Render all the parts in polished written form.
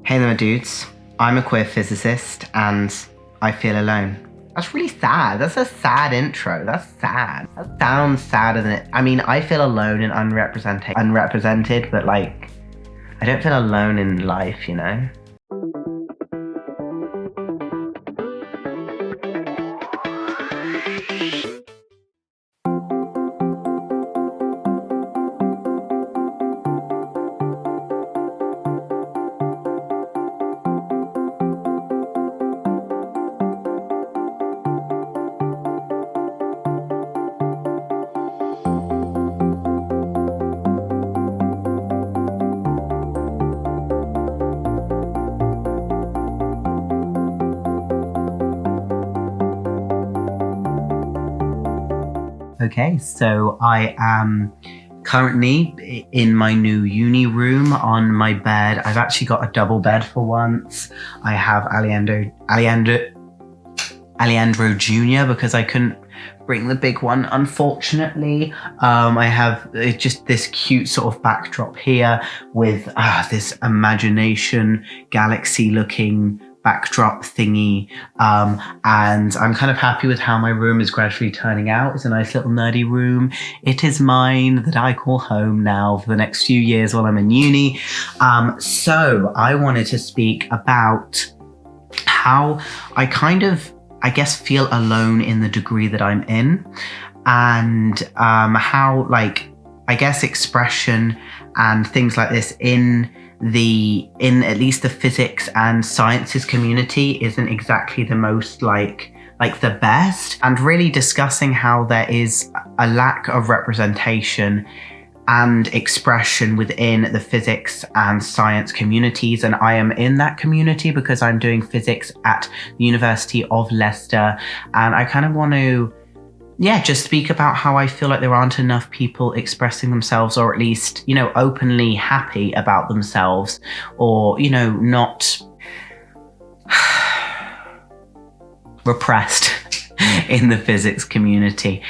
Hey there, my dudes. I'm a queer physicist and I feel alone. That's really sad. That's a sad intro. That's sad. That sounds sadder than it. I mean, I feel alone and unrepresented, but like, I don't feel alone in life, you know? Okay, so I am currently in my new uni room on my bed. I've actually got a double bed for once. I have Alejandro Jr. because I couldn't bring the big one, unfortunately. I have just this cute sort of backdrop here with this imagination galaxy looking backdrop thingy, and I'm kind of happy with how my room is gradually turning out. It's a nice little nerdy room. It is mine that I call home now for the next few years while I'm in uni. So I wanted to speak about how I kind of, I guess, feel alone in the degree that I'm in, and how, like, I guess expression and things like this in at least the physics and sciences community isn't exactly the most like the best, and really discussing how there is a lack of representation and expression within the physics and science communities. And I am in that community because I'm doing physics at the University of Leicester, and I kind of want to just speak about how I feel like there aren't enough people expressing themselves, or at least, you know, openly happy about themselves, or, you know, not repressed in the physics community.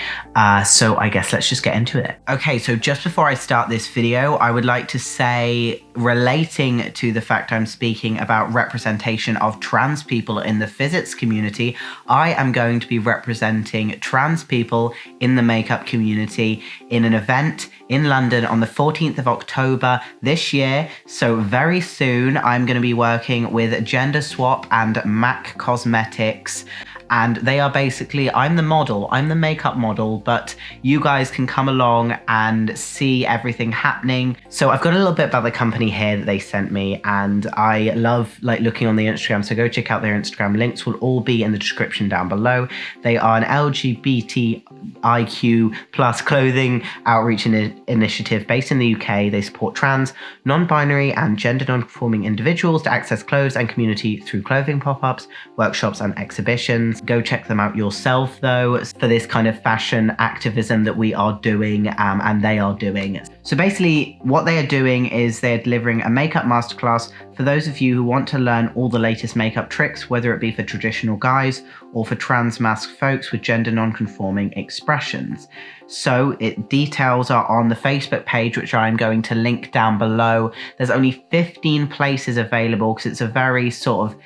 So I guess let's just get into it. Okay, so just before I start this video, I would like to say, relating to the fact I'm speaking about representation of trans people in the physics community, I am going to be representing trans people in the makeup community in an event in London on the 14th of October this year. So very soon, I'm going to be working with Gender Swap and M.A.C Cosmetics. And they are basically, I'm the model, I'm the makeup model, but you guys can come along and see everything happening. So I've got a little bit about the company here that they sent me, and I love like looking on the Instagram. So go check out their Instagram. Links will all be in the description down below. They are an LGBTIQ plus clothing outreach initiative based in the UK. They support trans, non-binary and gender non-conforming individuals to access clothes and community through clothing pop-ups, workshops and exhibitions. Go check them out yourself though for this kind of fashion activism that we are doing and they are doing. So basically what they are doing is they're delivering a makeup masterclass for those of you who want to learn all the latest makeup tricks, whether it be for traditional guys or for Transmasc folks with gender non-conforming expressions. So details are on the Facebook page, which I'm going to link down below. There's only 15 places available because it's a very sort of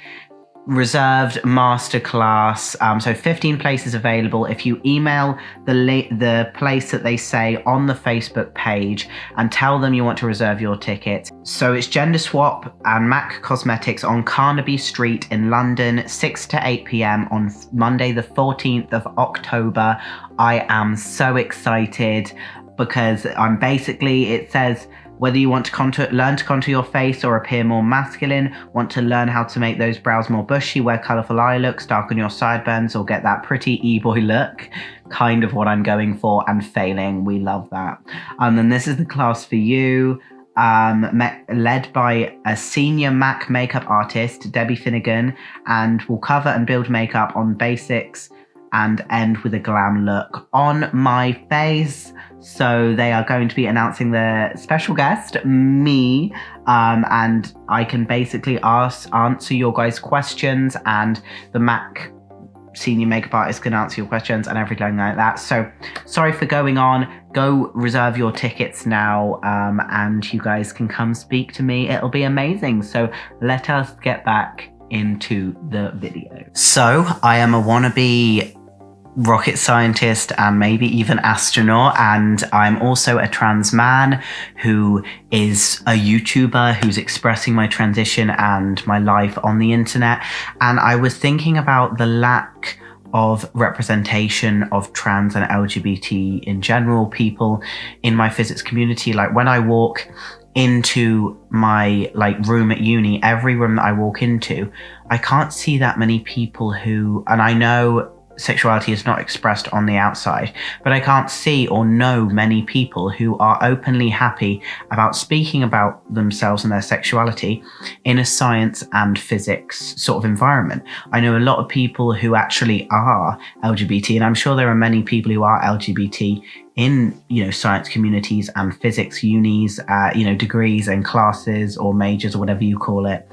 reserved masterclass, so 15 places available. If you email the place that they say on the Facebook page and tell them you want to reserve your ticket. So it's Gender Swap and M.A.C Cosmetics on Carnaby Street in London, 6 to 8 p.m. on Monday the 14th of October. I am so excited because it says, whether you want to learn to contour your face or appear more masculine, want to learn how to make those brows more bushy, wear colourful eye looks, darken your sideburns, or get that pretty e-boy look, kind of what I'm going for and failing. We love that. And then this is the class for you, led by a senior M.A.C makeup artist, Debbie Finnegan, and will cover and build makeup on basics and end with a glam look on my face. So they are going to be announcing their special guest, me, and I can basically answer your guys' questions, and the M.A.C senior makeup artist can answer your questions and everything like that. So sorry for going on. Go reserve your tickets now, and you guys can come speak to me. It'll be amazing. So let us get back into the video. So I am a wannabe rocket scientist and maybe even astronaut, and I'm also a trans man who is a YouTuber who's expressing my transition and my life on the internet. And I was thinking about the lack of representation of trans and LGBT in general people in my physics community. Like when I walk into my room at uni, every room that I walk into, I can't see that many people who, and I know sexuality is not expressed on the outside, but I can't see or know many people who are openly happy about speaking about themselves and their sexuality in a science and physics sort of environment. I know a lot of people who actually are LGBT, and I'm sure there are many people who are LGBT in, science communities and physics unis, degrees and classes or majors or whatever you call it.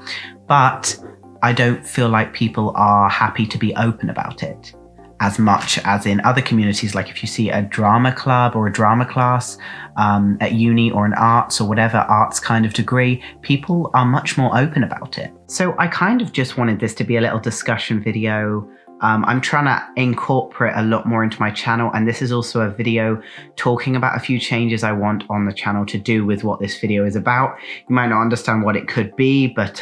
But I don't feel like people are happy to be open about it as much as in other communities. Like if you see a drama club or a drama class at uni or an arts or whatever arts kind of degree, people are much more open about it. So I kind of just wanted this to be a little discussion video. I'm trying to incorporate a lot more into my channel, and this is also a video talking about a few changes I want on the channel to do with what this video is about. You might not understand what it could be, but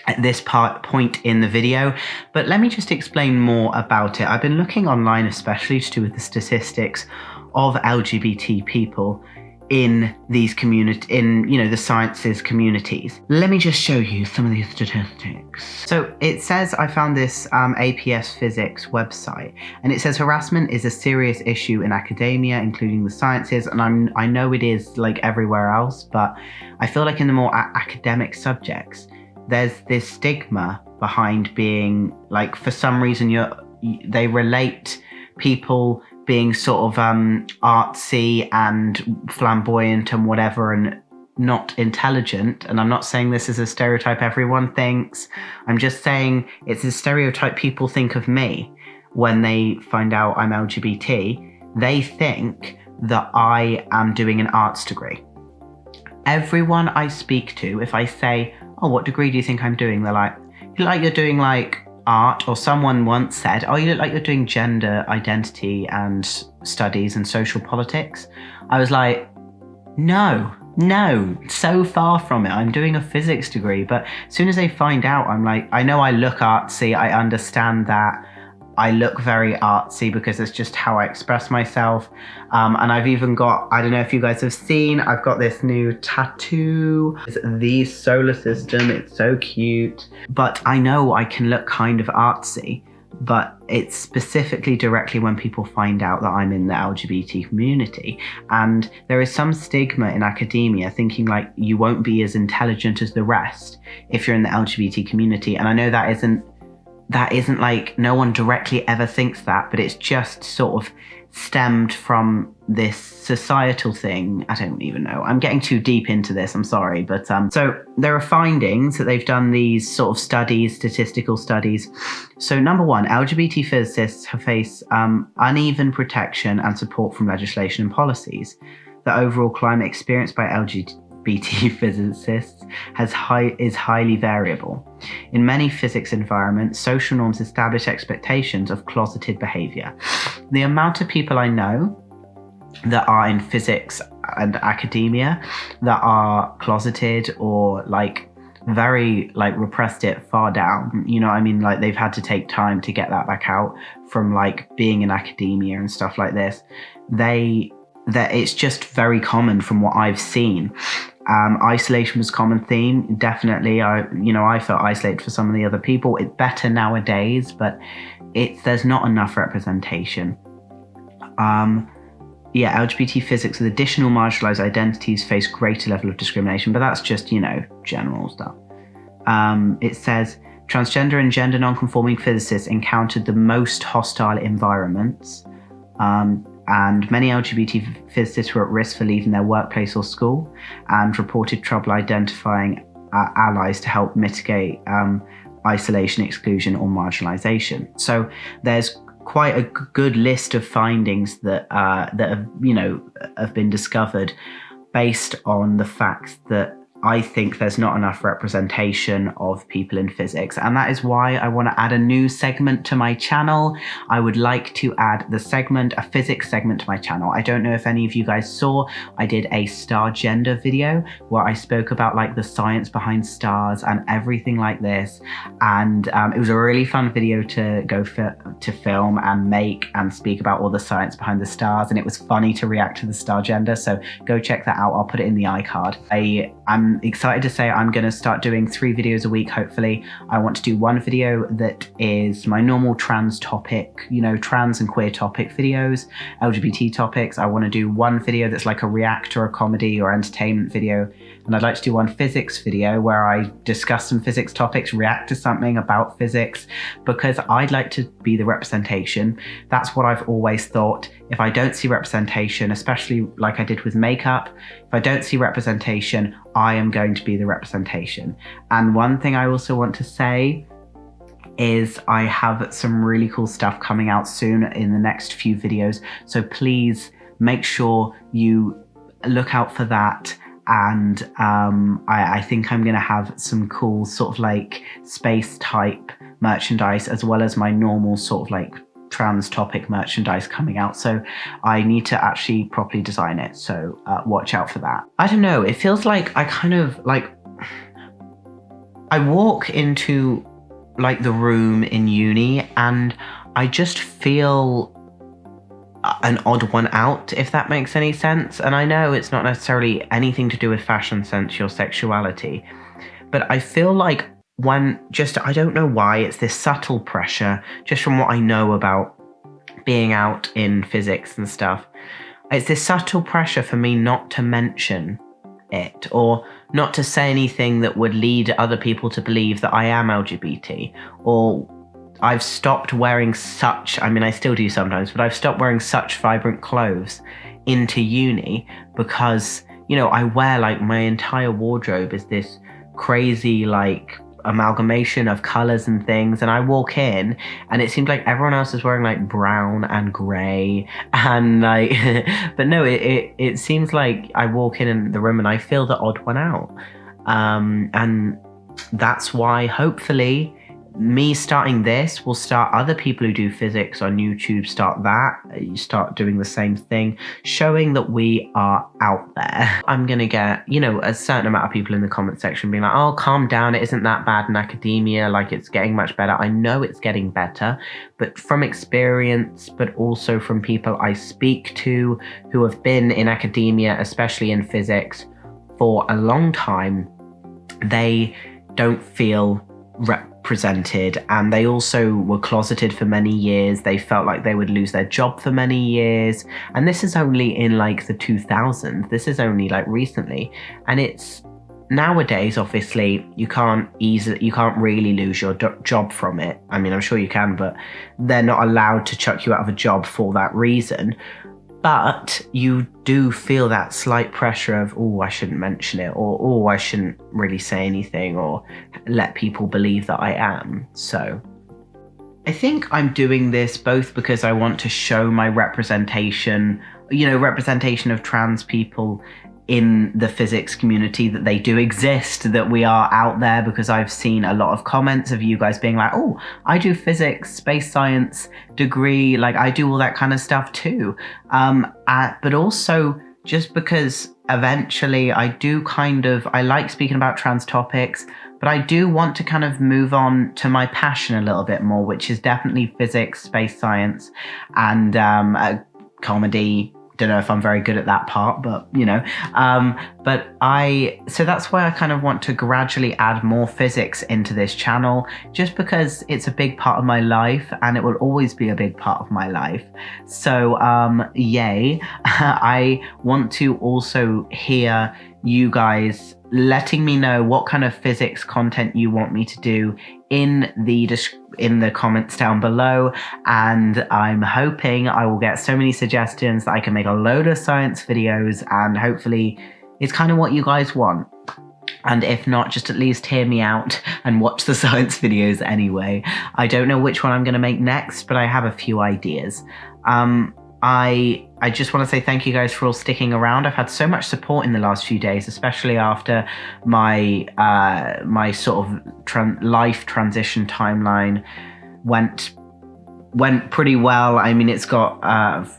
at this point in the video, but let me just explain more about it. I've been looking online, especially to do with the statistics of LGBT people in these the sciences communities. Let me just show you some of these statistics. So it says, I found this APS physics website, and it says harassment is a serious issue in academia, including the sciences. And I know it is like everywhere else, but I feel like in the more academic subjects, there's this stigma behind being for some reason they relate people being sort of artsy and flamboyant and whatever and not intelligent. And I'm not saying this is a stereotype everyone thinks. I'm just saying it's a stereotype people think of me when they find out I'm LGBT. They think that I am doing an arts degree. Everyone I speak to, if I say, oh, what degree do you think I'm doing? They're like, you look like you're doing art. Or someone once said, oh, you look like you're doing gender identity and studies and social politics. I was like, no, so far from it. I'm doing a physics degree. But as soon as they find out, I'm like, I know I look artsy. I understand that. I look very artsy because it's just how I express myself. And I've even got, I don't know if you guys have seen, I've got this new tattoo. It's the solar system. It's so cute. But I know I can look kind of artsy, but it's specifically directly when people find out that I'm in the LGBT community. And there is some stigma in academia thinking like you won't be as intelligent as the rest if you're in the LGBT community. And I know that isn't like, no one directly ever thinks that, but it's just sort of stemmed from this societal thing. I don't even know. I'm getting too deep into this. I'm sorry. But so there are findings that they've done these sort of studies, statistical studies. So number one, LGBT physicists have faced uneven protection and support from legislation and policies. The overall climate experienced by LGBT physicists is highly variable. In many physics environments, social norms establish expectations of closeted behavior. The amount of people I know that are in physics and academia that are closeted or very repressed it far down, they've had to take time to get that back out from being in academia and stuff like this. That it's just very common from what I've seen. Isolation was a common theme. Definitely, I felt isolated for some of the other people. It's better nowadays, but there's not enough representation. LGBT physics with additional marginalized identities face greater level of discrimination, but that's just, general stuff. It says transgender and gender non-conforming physicists encountered the most hostile environments. And many LGBT physicists were at risk for leaving their workplace or school and reported trouble identifying allies to help mitigate isolation, exclusion, or marginalization. So there's quite a good list of findings that have been discovered based on the fact that I think there's not enough representation of people in physics, and that is why I want to add a new segment to my channel. I would like to add a physics segment to my channel. I don't know if any of you guys saw, I did a star gender video where I spoke about like the science behind stars and everything like this, and it was a really fun video to go to film and make and speak about all the science behind the stars, and it was funny to react to the star gender, so go check that out. I'll put it in the iCard. I'm excited to say I'm going to start doing 3 videos a week, hopefully. I want to do one video that is my normal trans topic, trans and queer topic videos, LGBT topics. I want to do one video that's like a react or a comedy or entertainment video. And I'd like to do one physics video where I discuss some physics topics, react to something about physics, because I'd like to be the representation. That's what I've always thought. If I don't see representation, especially like I did with makeup, if I don't see representation, I am going to be the representation. And one thing I also want to say is I have some really cool stuff coming out soon in the next few videos. So please make sure you look out for that. And I think I'm going to have some cool sort of like space type merchandise, as well as my normal sort of like trans topic merchandise coming out. So I need to actually properly design it. So watch out for that. I don't know. It feels like I kind of like, I walk into like the room in uni and I just feel an odd one out, if that makes any sense. And I know it's not necessarily anything to do with fashion sense or sexuality, but I feel like I don't know why, it's this subtle pressure, just from what I know about being out in physics and stuff. It's this subtle pressure for me not to mention it, or not to say anything that would lead other people to believe that I am LGBT, or I've stopped wearing I still do sometimes, but I've stopped wearing such vibrant clothes into uni because, I wear like my entire wardrobe is this crazy like amalgamation of colors and things, and I walk in and it seems like everyone else is wearing like brown and gray and like but no, it seems like I walk in the room and I feel the odd one out, and that's why hopefully me starting this will start other people who do physics on YouTube you start doing the same thing, showing that we are out there. I'm gonna get a certain amount of people in the comment section being like, oh, calm down, it isn't that bad in academia, like it's getting much better. I know it's getting better, but from experience, but also from people I speak to who have been in academia, especially in physics, for a long time, they don't feel represented, and they also were closeted for many years. They felt like they would lose their job for many years, and this is only in like the 2000s. This is only like recently, and it's nowadays obviously you can't really lose your job from it. I mean, I'm sure you can, but they're not allowed to chuck you out of a job for that reason. But you do feel that slight pressure of, oh, I shouldn't mention it, or oh, I shouldn't really say anything or let people believe that I am. So I think I'm doing this both because I want to show my representation of trans people in the physics community, that they do exist, that we are out there, because I've seen a lot of comments of you guys being like, oh, I do physics, space science degree, like I do all that kind of stuff too. But also just because eventually I like speaking about trans topics, but I do want to kind of move on to my passion a little bit more, which is definitely physics, space science, and comedy. Don't know if I'm very good at that part, but so that's why I kind of want to gradually add more physics into this channel, just because it's a big part of my life and it will always be a big part of my life. So yay. I want to also hear you guys letting me know what kind of physics content you want me to do in the comments down below, and I'm hoping I will get so many suggestions that I can make a load of science videos, and hopefully it's kind of what you guys want. And if not, just at least hear me out and watch the science videos anyway. I don't know which one I'm going to make next, but I have a few ideas. I just want to say thank you guys for all sticking around. I've had so much support in the last few days, especially after my my sort of life transition timeline went pretty well. I mean, it's got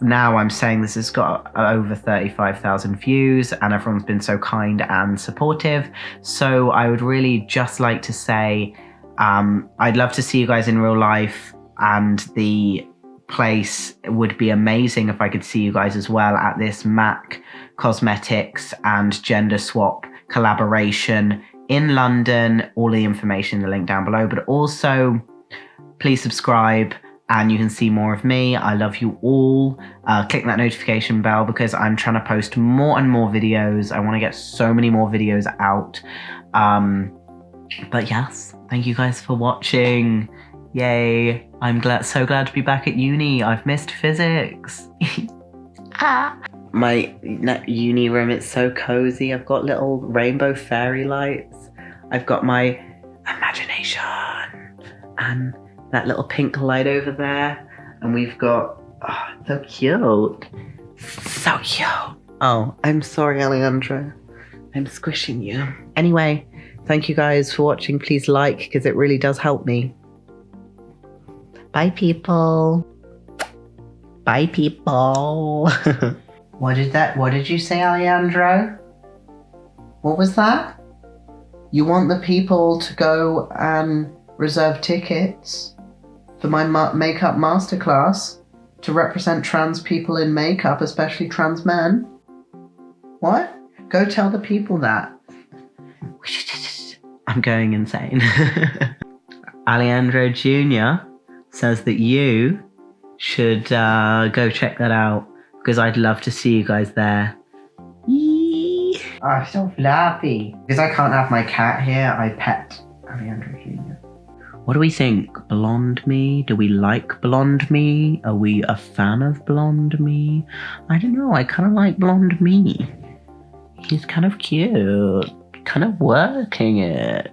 now I'm saying this has got over 35,000 views, and everyone's been so kind and supportive. So I would really just like to say I'd love to see you guys in real life, and the place would be amazing if I could see you guys as well at this M.A.C cosmetics and gender swap collaboration in London. All the information in the link down below, but also please subscribe and you can see more of me. I love you all. Click that notification bell because I'm trying to post more and more videos. I want to get so many more videos out. But yes, thank you guys for watching. Yay. I'm so glad to be back at uni. I've missed physics. My uni room, it's so cozy. I've got little rainbow fairy lights. I've got my imagination and that little pink light over there. And we've got, oh, so cute. So cute. Oh, I'm sorry, Alejandro. I'm squishing you. Anyway, thank you guys for watching. Please like, because it really does help me. Bye, people. Bye, people. What did you say, Alejandro? What was that? You want the people to go and reserve tickets for my makeup masterclass to represent trans people in makeup, especially trans men? What? Go tell the people that. I'm going insane. Alejandro Jr. says that you should go check that out because I'd love to see you guys there. Yee. Oh, so fluffy. Because I can't have my cat here, I pet Alejandro Jr. What do we think? Blonde me? Do we like blonde me? Are we a fan of blonde me? I don't know, I kind of like blonde me. He's kind of cute. Kind of working it.